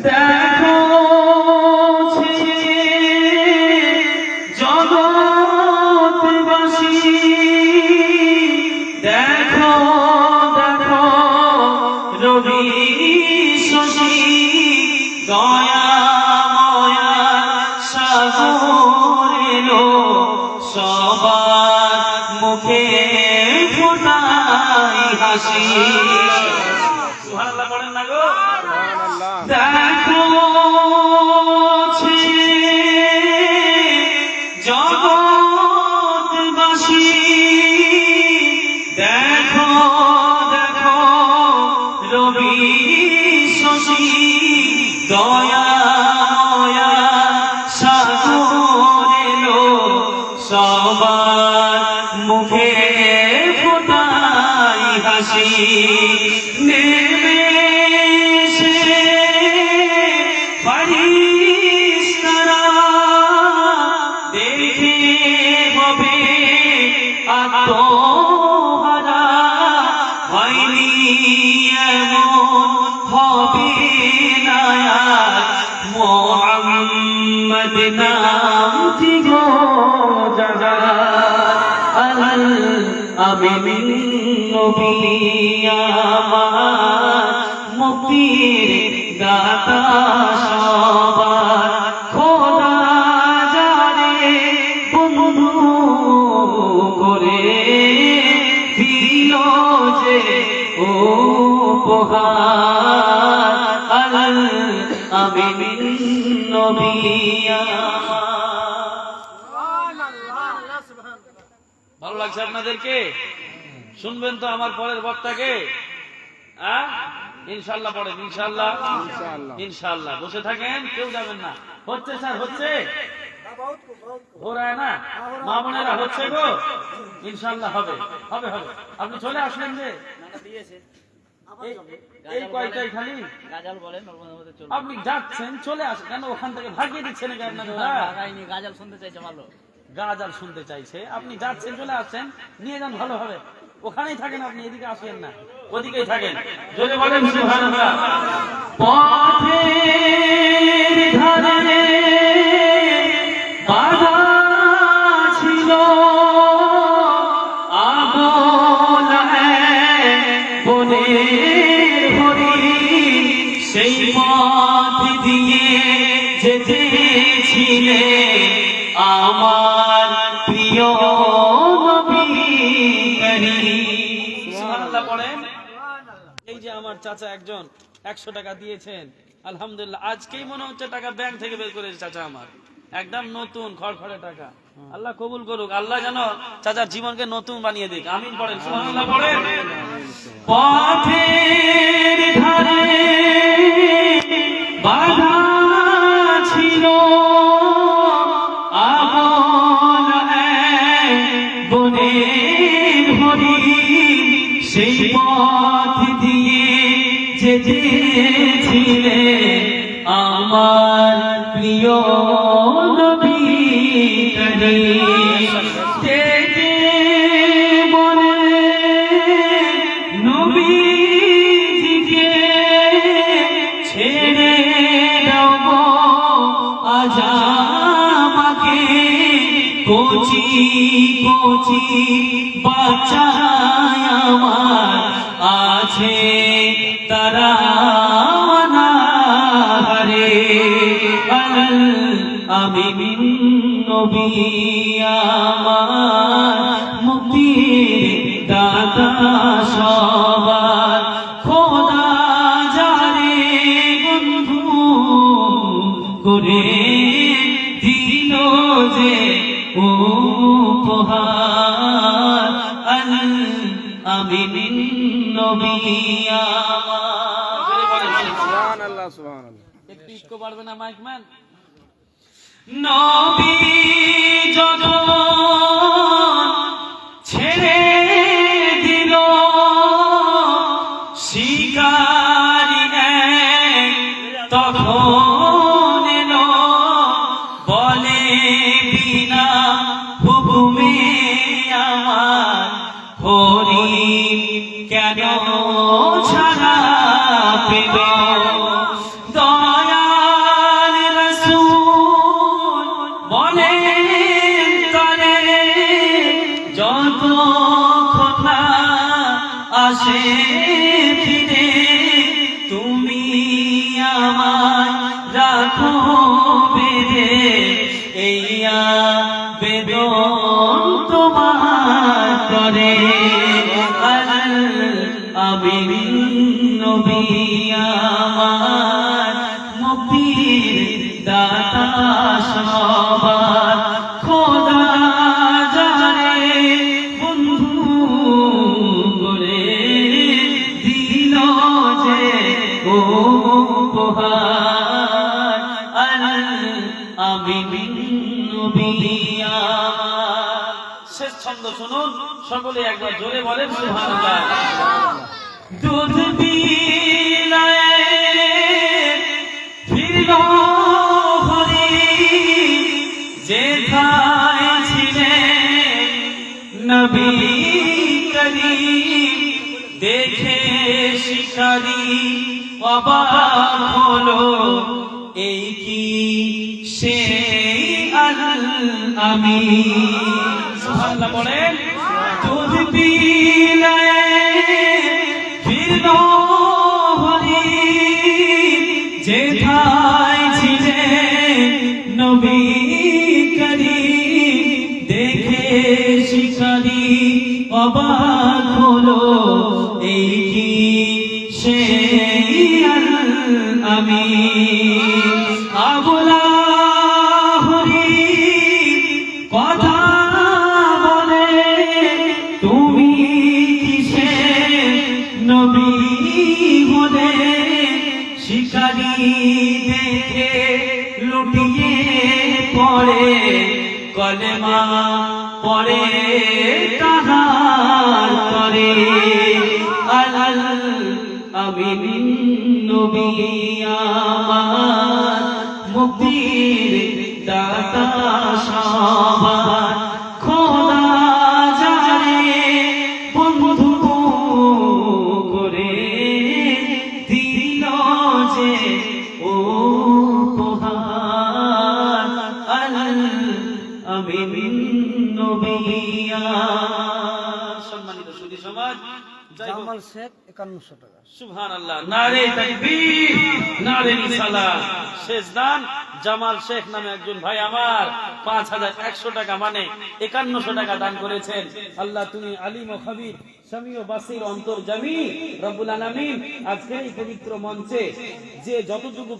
দেখো জগৎবাসী, দেখো দেখো রবি শশী দয়া ময়া সাগর এলো, সবার মুখে ফোটাই হাসি। সুবহানাল্লাহ পড়েন না গো। দেখো জগৎবাসী, দেখো দেখো রবি শশী দয়া ময়া সাগর এলো, সবার মুখে ফোটাই হাসি। নেমে ফারিস্তারা দেখে হবে আত্মহারা, হয়নি এমন হবে না মুহাম্মদ নামটি গো জাগাত। আল আমিন নবী আমার মুক্তির দাতা সবার, খোদা যারে বন্ধু করে দিল যে উপহার। আল আমিন নবী আমার। ভালো লাগছে আপনাদেরকে? শুনবেন তো আমার পরের বক্তাকে? ইনশাআল্লাহ পড়েন। ইনশাআল্লাহ ইনশাআল্লাহ। বসে থাকেন, কেউ যাবেন না। হচ্ছে স্যার, হচ্ছে हो रहा है ना, মা বোনেরা হচ্ছে গো। ইনশাআল্লাহ হবে হবে হবে। আপনি চলে আসলেন যে এই কয়টাই খালি গাজাল বলেন, আপনি যাচ্ছেন চলে আসেন কেন? ওখান থেকে ভাগিয়ে দিচ্ছেন আপনাকে? গাজাল শুনতে চাইছে, ভালো গাজাল শুনতে চাইছে। আপনি যাচ্ছেন চলে আসছেন, নিয়ে যান, ভালো হবে। ওখানেই থাকেন আপনি, এদিকে আসেন না, ওদিকেই থাকেন। যদি বলেন সুবহানাল্লাহ। পথের ধারে বাধা ছিল আবল বনের হরিণ, সেই পথ দিয়ে যেতেছিলে আমার প্রিয় নবী করিম। সুবহানাল্লাহ পড়েন। এই যে আমার চাচা একজন 100 টাকা দিয়েছেন, আলহামদুলিল্লাহ। আজকেই মনে হচ্ছে টাকা ব্যাংক থেকে বের করেছে চাচা আমার, একদম নতুন খড়খড়ে টাকা। আল্লাহ কবুল করুক, আল্লাহ যেন চাচার জীবনকে নতুন বানিয়ে দিক। আমিন পড়েন, সুবহানাল্লাহ পড়েন। পথের ধারে বাধা ছিল আবল বনের হরিণ, সেই পথ দিয়ে যেতেছিলে আমার প্রিয় নবী করিম। ডেকে বলে নবীজিকে ছেড়ে দাও গো আজ আমাকে, কচি কচি বাচ্চায় আমার আছে তারা অনাহারে। আল আমিন নবী আমার মুক্তির দাতা সবার, খোদা যারে বন্ধু করে দিল যে উপহার। আল আমিন নবী আমার। সুবহানাল্লাহ সুবহানাল্লাহ। একটু ইকো বাড়বে না মাইকম্যান? নবী যখন ছেড়ে দিল শিকারি তখন এলো, বলে বিনা হুকুমে আমার হরিণ কেন ছাড়া পেল দয়াল রাসূল বলেন তরে যত কথা আসে ফিরে তুমি আমায় রাখো বেঁধে এই বেদন তোমার করে আমিন নবী আমার মুক্তির দাতা সবার খোদা জানে বন্ধু করে দিল যে উপহার আমিন নবী আমার। শেষ ছন্দ শুনুন সকলে একবার জোরে বলেন সুবহানাল্লাহ। দুধ বিলায় ফিরল হরি যেথায় ছিলেন নবী করিম দেখে শিকারি অবাক হলো এই কি সেই আমিন সুবহানাল্লাহ বলেন। দুধ বিলায় ফিরল হরি যেথায় ছিলেন নবী করিম দেখে শিকারি অবাক হলো এই কি সেই আমিন আবুলা হরি কথা বলে তুমি কিসের নবী হলে শিকারি দেখে লুটিয়ে পড়ে কলেমা পড়ে তাহার করে আমিন নবী আমার মুক্তির দাতা সবার খোদা জানে বন্ধু করে দিল যে উপহার আমিন নবী আমার। সম্মানিত সুধী সমাজ, জামাল শেখ 5100 টাকা। সুবহানাল্লাহ, নারে তাকবীর, নারে রিসালাত। শেষ দান জামাল শেখ নামে একজন ভাই আমার 5100 টাকা মানে 5100 টাকা দান করেছেন। আল্লাহ তুমি আলিম ও খবীর, সামি ও বাসির, অন্তর্যামী রব্বুল আলামিন। আজকের এই পবিত্র মঞ্চে যে যতটুকু